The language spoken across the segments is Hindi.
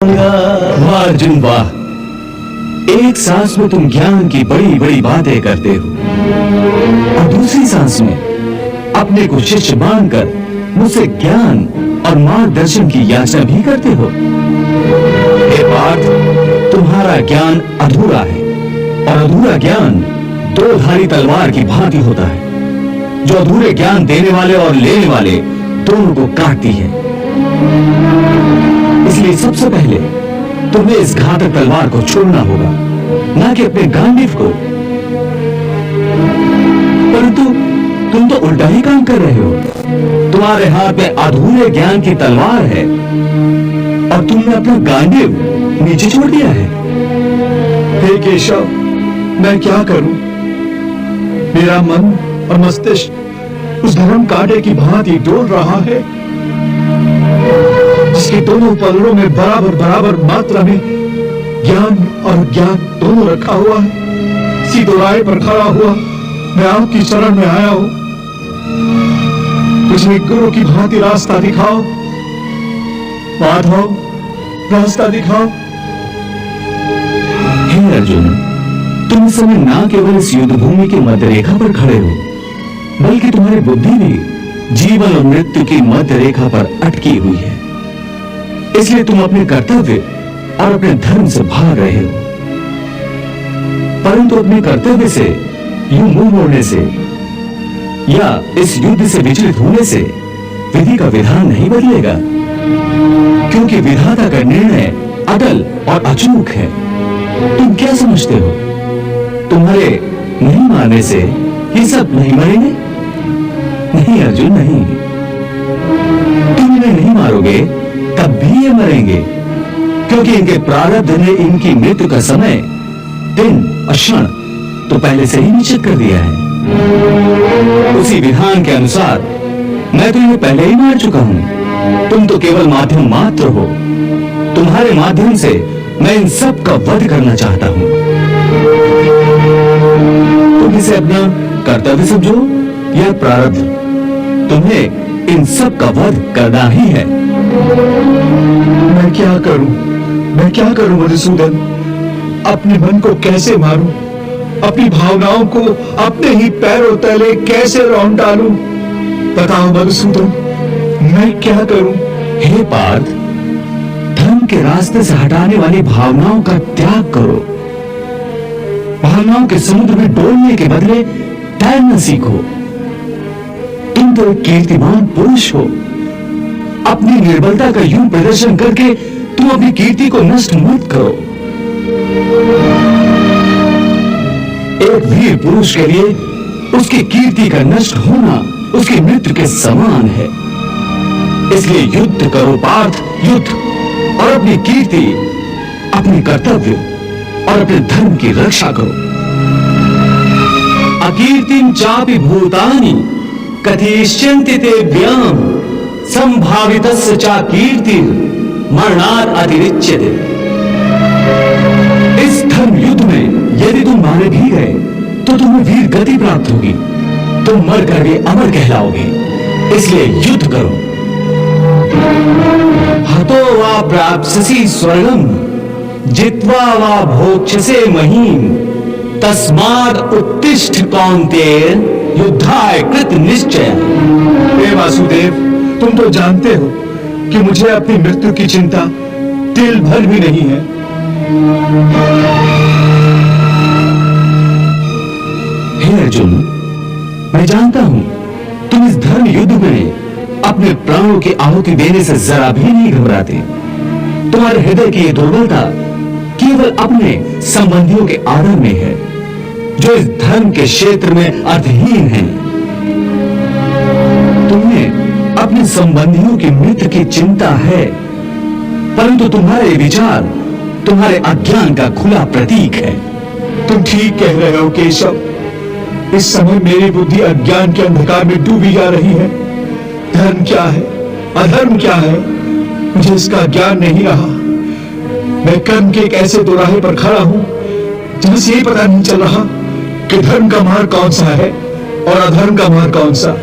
वाह अर्जुन वाह, एक सांस में तुम ज्ञान की बड़ी बड़ी बातें करते हो और दूसरी सांस में अपने को शिष्य मानकर मुझसे ज्ञान और मार्गदर्शन की याचना भी करते हो। हे पार्थ, तुम्हारा ज्ञान अधूरा है और अधूरा ज्ञान दो धारी तलवार की भांति होता है, जो अधूरे ज्ञान देने वाले और लेने वाले दोनों को काटती है। इसलिए सबसे पहले तुम्हें इस घातक तलवार को छोड़ना होगा, ना कि अपने गांडीव को। परंतु तुम तो उल्टा ही काम कर रहे हो। तुम्हारे हाथ में अधूरे ज्ञान की तलवार है और तुमने अपना गांडीव नीचे छोड़ दिया है। हे केशव, मैं क्या करूं? मेरा मन और मस्तिष्क उस धर्म कांटे की भांति डोल रहा है, जिसके दोनों पल्लों में बराबर बराबर मात्रा में ज्ञान और ज्ञान दोनों रखा हुआ है। इसी दोराहे पर खड़ा हुआ मैं आपकी शरण में आया हूं। मुझे गुरु की भांति रास्ता दिखाओ माधव, रास्ता दिखाओ। हे अर्जुन, तुम इस समय ना केवल इस युद्ध भूमि की मध्य रेखा पर खड़े हो, बल्कि तुम्हारी बुद्धि भी जीवन और मृत्यु की मध्य रेखा पर अटकी हुई है। इसलिए तुम अपने कर्तव्य और अपने धर्म से भाग रहे हो। परंतु अपने कर्तव्य से यूं मुंह मोड़ने से या इस युद्ध से विचलित होने से विधि का विधान नहीं बदलेगा, क्योंकि विधाता का निर्णय अटल और अचूक है। तुम क्या समझते हो, तुम्हारे नहीं मारने से ये सब नहीं मरेंगे? नहीं अर्जुन, नहीं। तुम इन्हें नहीं मारोगे तब भी ये मरेंगे, क्योंकि इनके प्रारब्ध ने इनकी मृत्यु का समय, दिन और क्षण तो पहले से ही निश्चित कर दिया है। उसी विधान के अनुसार मैं तो इन्हें पहले ही मार चुका हूं। तुम तो केवल माध्यम मात्र हो। तुम्हारे माध्यम से मैं इन सब का वध करना चाहता हूं। तुम इसे अपना कर्तव्य समझो या प्रारब्ध, तुम्हें इन सब का वध करना ही है। मैं क्या करूं मधुसूदन? अपने मन को कैसे मारूं? अपनी भावनाओं को अपने ही पैरों तले कैसे रौंद डालूं? बताओ मधुसूदन, मैं क्या करूं? हे पार्थ, धर्म के रास्ते से हटाने वाली भावनाओं का त्याग करो। भावनाओं के समुद्र में डोलने के बदले तैरना सीखो। तुम तो एक कीर्तिमान पुरुष हो। अपनी निर्बलता का यूं प्रदर्शन करके तुम अपनी कीर्ति को नष्ट मत करो। एक वीर पुरुष के लिए उसकी कीर्ति का नष्ट होना उसकी मृत्यु के समान है। इसलिए युद्ध करो पार्थ, युद्ध, और अपनी कीर्ति, अपने कर्तव्य और अपने धर्म की रक्षा करो। अकीर्तिं चापि भूतानि कथयिष्यन्ति ते व्यम संभावितस्य च कीर्तिर् मरणात् अतिरिच्यते। इस धर्म युद्ध में यदि तुम मारे भी गए तो तुम्हें वीर गति प्राप्त होगी। तुम मर कर भी अमर कहलाओगे। इसलिए युद्ध करो। हतो वा प्राप्स्यसि स्वर्गम जित्वा वा भोक्ष्यसे महीम तस्माद् उत्तिष्ठ कौन्तेय युद्धाय कृत निश्चय। हे वासुदेव, तुम तो जानते हो कि मुझे अपनी मृत्यु की चिंता तिल भर भी नहीं है। हे अर्जुन, मैं जानता हूं तुम इस धर्म युद्ध में अपने प्राणों की आहुति देने से जरा भी नहीं घबराते। तुम्हारे हृदय की यह दुर्बलता केवल अपने संबंधियों के आदर में है, जो इस धर्म के क्षेत्र में अर्थहीन हैं। तुम्हें अपने संबंधियों की मृत्यु की चिंता है, परंतु तुम्हारे विचार तुम्हारे अज्ञान का खुला प्रतीक है। तुम ठीक कह रहे हो केशव। इस समय मेरी बुद्धि अज्ञान के अंधकार में डूबी जा रही है। धर्म क्या है, अधर्म क्या है, मुझे इसका ज्ञान नहीं रहा। मैं कर्म के एक ऐसे दोराहे पर खड़ा हूं जहां से ये पता नहीं चल रहा कि धर्म का मार्ग कौन सा है और अधर्म का मार्ग कौन सा।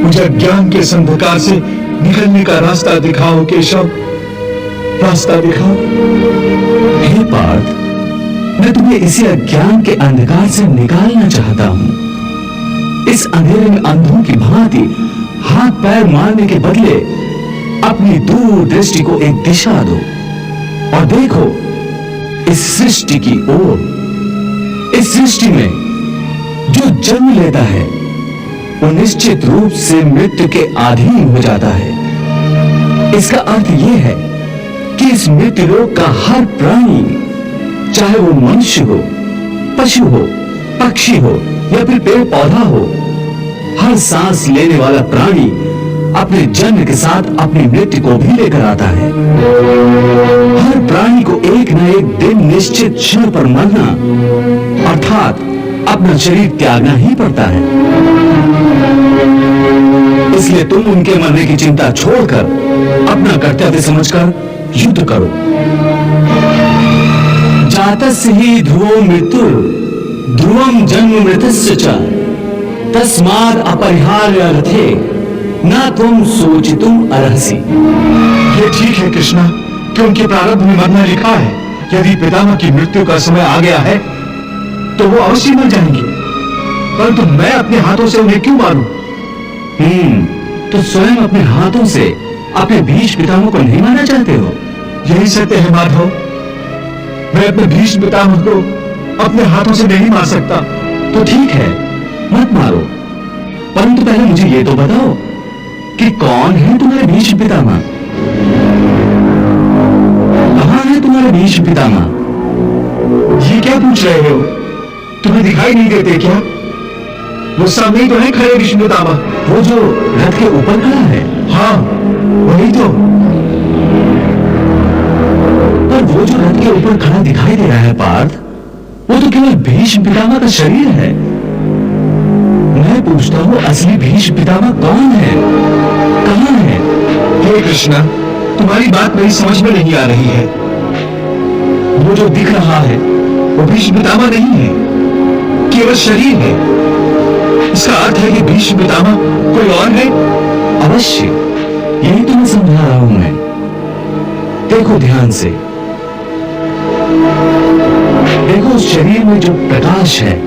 मुझे अज्ञान के इस अंधकार से निकलने का रास्ता दिखाओ केशव। रास्ता दिखा। हे पार्थ, मैं तुम्हें इसी अज्ञान के अंधकार से निकालना चाहता हूं। इस अंधेरे में अंधों की भांति हाथ पैर मारने के बदले अपनी दूर दृष्टि को एक दिशा दो और देखो इस सृष्टि की ओर। इस सृष्टि में जो जन्म लेता है वो निश्चित रूप से मृत्यु के अधीन हो जाता है। इसका अर्थ यह है कि इस मृत्यु लोक का हर प्राणी, चाहे वो मनुष्य हो, पशु हो, पक्षी हो या फिर पेड़ पौधा हो, हर सांस लेने वाला प्राणी अपने जन्म के साथ अपनी मृत्यु को भी लेकर आता है। हर प्राणी को एक न एक दिन निश्चित क्षण पर मरना अर्थात अपना शरीर त्यागना ही पड़ता है। इसलिए तुम उनके मरने की चिंता छोड़कर अपना कर्तव्य समझकर युद्ध करो। जातस्य ही ध्रुवो मृत्यु ध्रुवम जन्म मृतस्य च तस्माद् अपरिहार्य अर्थे न तुम सोचितुम अर्हसि। ये ठीक है कृष्णा कि उनके प्रारब्ध में मरना लिखा है। यदि पितामह की मृत्यु का समय आ गया है तो वो अवश्य मर जाएंगे, परंतु मैं अपने हाथों से उन्हें क्यों मारूं? तो स्वयं अपने हाथों से अपने भीष्म पितामह को नहीं मारना चाहते हो? यही सत्य है माधव। मैं अपने भीष्म पितामह को अपने हाथों से नहीं मार सकता। तो ठीक है, मत मारो, परंतु पहले मुझे ये तो बताओ कि कौन है तुम्हारे भीष्म पितामह? कहां है तुम्हारे भीष्म पितामह? ये क्या पूछ रहे हो? तुम्हें दिखाई नहीं देते क्या? वो सामने ही तो है खड़े भीष्म पितामह। वो जो रथ के ऊपर खड़ा है? हाँ, वही तो। पर वो जो रथ के ऊपर खड़ा दिखाई दे रहा है पार्थ, वो तो केवल भीष्म पितामह का शरीर है। मैं पूछता हूँ असली भीष्म पितामह कौन है, कहां है? हे कृष्णा, तुम्हारी बात मेरी समझ में नहीं आ रही है। वो जो दिख रहा है वो भीष्म पितामह नहीं है, केवल शरीर है। इसका अर्थ है कि भीष्म पितामह कोई और है। अवश्य, यही तो मैं समझा रहा हूं। मैं देखो ध्यान से, देखो उस शरीर में जो प्रकाश है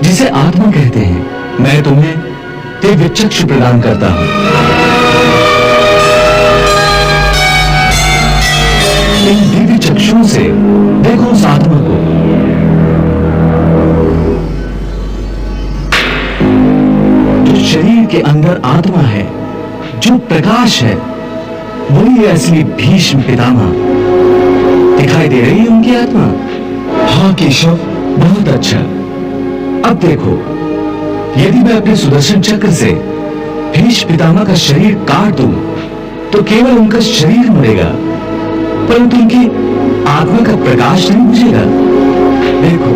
जिसे आत्मा कहते हैं, मैं तुम्हें दिव्य चक्षु प्रदान करता हूं। इन दिव्य चक्षुओं से देखो उस आत्मा को। जो शरीर के अंदर आत्मा है, जो प्रकाश है, वही है असली भीष्म पितामह। दिखाई दे रही है उनकी आत्मा? हाँ केशव, बहुत अच्छा। अब देखो, यदि मैं अपने सुदर्शन चक्र से भीष्म पितामह का शरीर काट दूं तो केवल उनका शरीर मरेगा, परंतु उनकी आत्मा का प्रकाश नहीं बुझेगा। देखो,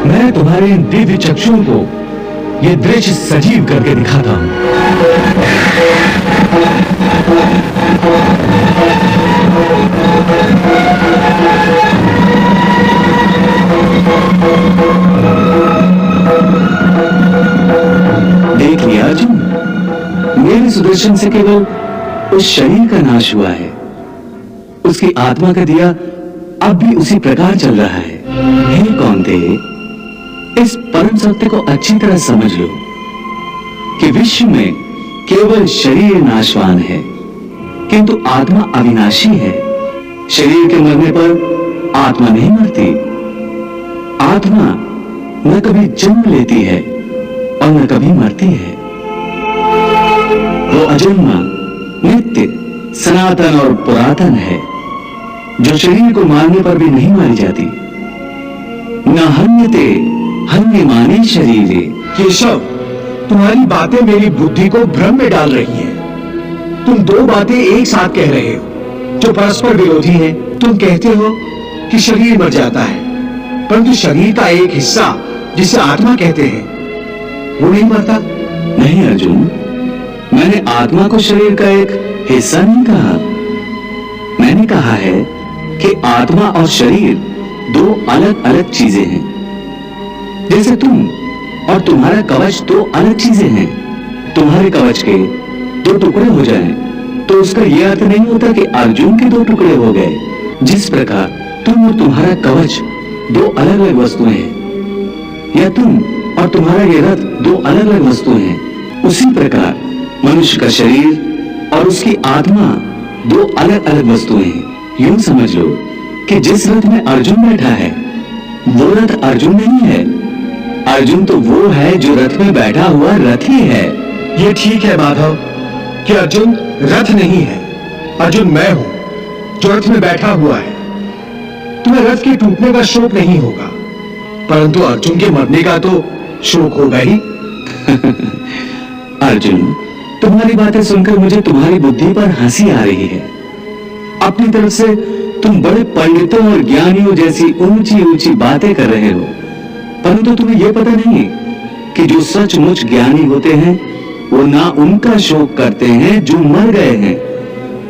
मैं तुम्हारे इन दिव्य चक्षुओं को ये दृश्य सजीव करके दिखाता हूं। देख लिया अर्जुन, मेरे सुदर्शन से केवल उस शरीर का नाश हुआ है, उसकी आत्मा का दिया अब भी उसी प्रकार चल रहा है। हे कौन्ते, इस परम सत्य को अच्छी तरह समझ लो कि विश्व में केवल शरीर नाशवान है, किंतु आत्मा अविनाशी है। शरीर के मरने पर आत्मा नहीं मरती। आत्मा न कभी जन्म लेती है और न कभी मरती है। वो अजन्मा, नित्य, सनातन और पुरातन है, जो शरीर को मारने पर भी नहीं मारी जाती। न हन्यते हन्यमाने शरीरे। केशव, तुम्हारी बातें मेरी बुद्धि को भ्रम में डाल रही हैं। तुम दो बातें एक साथ कह रहे हो जो परस्पर विरोधी हैं। तुम कहते हो कि शरीर मर जाता है, परंतु शरीर का एक हिस्सा जिसे आत्मा कहते हैं वो नहीं मरता। नहीं अर्जुन, मैंने आत्मा को शरीर का एक हिस्सा नहीं कहा। मैंने कहा है कि आत्मा और शरीर दो अलग अलग चीजें हैं। जैसे तुम और तुम्हारा कवच दो अलग चीजें हैं। तुम्हारे कवच के दो टुकड़े हो जाएं तो उसका यह अर्थ नहीं होता कि अर्जुन के दो टुकड़े हो गए। जिस प्रकार तुम और तुम्हारा कवच दो अलग अलग वस्तुएं हैं, या तुम और तुम्हारा ये रथ दो अलग अलग वस्तुएं हैं, उसी प्रकार मनुष्य का शरीर और उसकी आत्मा दो अलग अलग वस्तुएं हैं। यूं समझ लो कि जिस रथ में अर्जुन बैठा है वो रथ अर्जुन नहीं है। अर्जुन तो वो है जो रथ में बैठा हुआ रथी है। ये ठीक है माधव कि अर्जुन रथ नहीं है, अर्जुन मैं हूं जो रथ में बैठा हुआ है। तुम्हें रथ के टूटने का शोक नहीं होगा, परंतु अर्जुन के मरने का तो शोक होगा ही। अर्जुन, तुम्हारी बातें सुनकर मुझे तुम्हारी बुद्धि पर हंसी आ रही है। अपनी तरफ से तुम बड़े पंडितों और ज्ञानियों जैसी ऊंची ऊंची बातें कर रहे हो, परंतु तुम्हें यह पता नहीं कि जो सचमुच ज्ञानी होते हैं वो ना उनका शोक करते हैं जो मर गए हैं,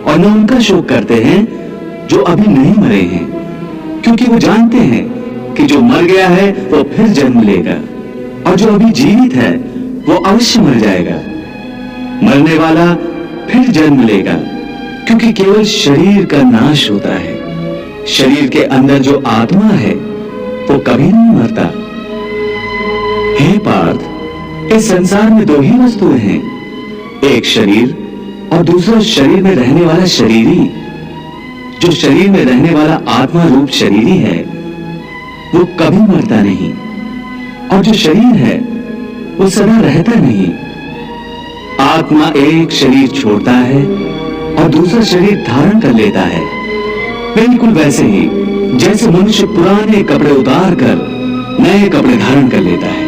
और ना उनका शोक करते हैं जो अभी नहीं मरे हैं, क्योंकि वो जानते हैं कि जो मर गया है वो फिर जन्म लेगा, और जो अभी जीवित है वो अवश्य मर जाएगा। मरने वाला फिर जन्म लेगा, क्योंकि केवल शरीर का नाश होता है। शरीर के अंदर जो आत्मा है वो कभी नहीं मरता। हे पार्थ, इस संसार में दो ही वस्तुएं हैं, एक शरीर और दूसरा शरीर में रहने वाला शरीरी। जो शरीर में रहने वाला आत्मा रूप शरीरी है वो कभी मरता नहीं, और जो शरीर है वो सदा रहता नहीं। आत्मा एक शरीर छोड़ता है और दूसरा शरीर धारण कर लेता है। बिल्कुल वैसे ही जैसे मनुष्य पुराने कपड़े उतार कर नए कपड़े धारण कर लेता है।